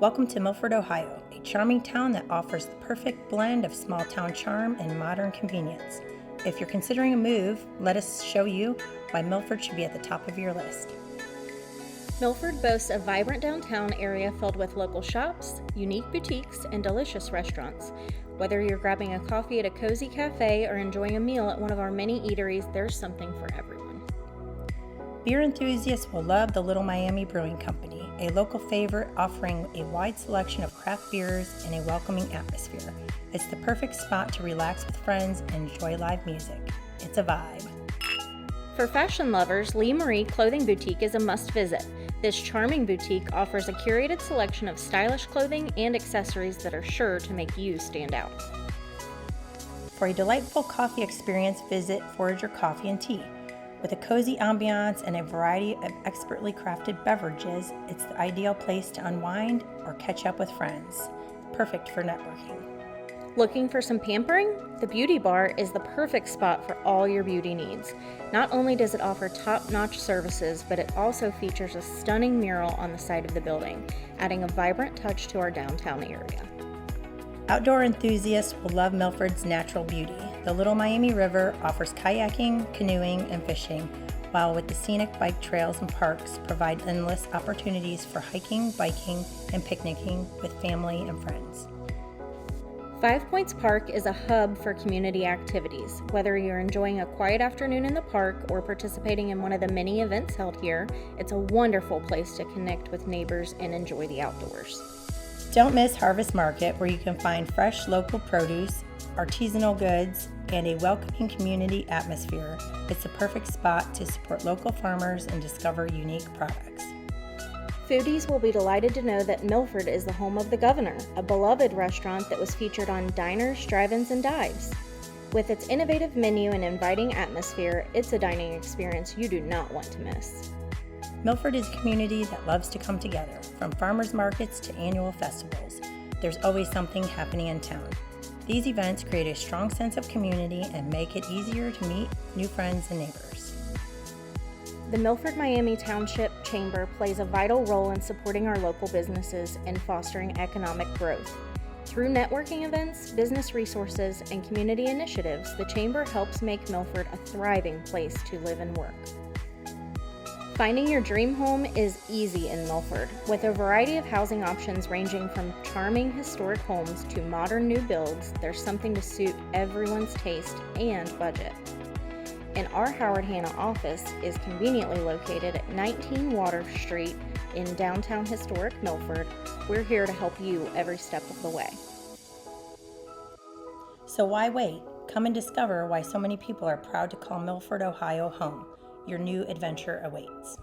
Welcome to Milford, Ohio, a charming town that offers the perfect blend of small town charm and modern convenience. If you're considering a move, let us show you why Milford should be at the top of your list. Milford boasts a vibrant downtown area filled with local shops, unique boutiques, and delicious restaurants. Whether you're grabbing a coffee at a cozy cafe or enjoying a meal at one of our many eateries, there's something for everyone. Beer enthusiasts will love the Little Miami Brewing Company, a local favorite offering a wide selection of craft beers and a welcoming atmosphere. It's the perfect spot to relax with friends and enjoy live music. It's a vibe. For fashion lovers, Lee Marie Clothing Boutique is a must visit. This charming boutique offers a curated selection of stylish clothing and accessories that are sure to make you stand out. For a delightful coffee experience, visit Forager Coffee and Tea. With a cozy ambiance and a variety of expertly crafted beverages, it's the ideal place to unwind or catch up with friends. Perfect for networking. Looking for some pampering? The Beauty Bar is the perfect spot for all your beauty needs. Not only does it offer top-notch services, but it also features a stunning mural on the side of the building, adding a vibrant touch to our downtown area. Outdoor enthusiasts will love Milford's natural beauty. The Little Miami River offers kayaking, canoeing, and fishing, while with the scenic bike trails and parks provide endless opportunities for hiking, biking, and picnicking with family and friends. 5 Points Park is a hub for community activities. Whether you're enjoying a quiet afternoon in the park or participating in one of the many events held here, it's a wonderful place to connect with neighbors and enjoy the outdoors. Don't miss Harvest Market, where you can find fresh local produce, artisanal goods, and a welcoming community atmosphere. It's the perfect spot to support local farmers and discover unique products. Foodies will be delighted to know that Milford is the home of the Governor, a beloved restaurant that was featured on Diners, Drive-Ins, and Dives. With its innovative menu and inviting atmosphere, it's a dining experience you do not want to miss. Milford is a community that loves to come together, from farmers markets to annual festivals. There's always something happening in town. These events create a strong sense of community and make it easier to meet new friends and neighbors. The Milford Miami Township Chamber plays a vital role in supporting our local businesses and fostering economic growth. Through networking events, business resources, and community initiatives, the Chamber helps make Milford a thriving place to live and work. Finding your dream home is easy in Milford, with a variety of housing options ranging from charming historic homes to modern new builds. There's something to suit everyone's taste and budget. And our Howard Hanna office is conveniently located at 19 Water Street in downtown historic Milford. We're here to help you every step of the way. So why wait? Come and discover why so many people are proud to call Milford, Ohio home. Your new adventure awaits.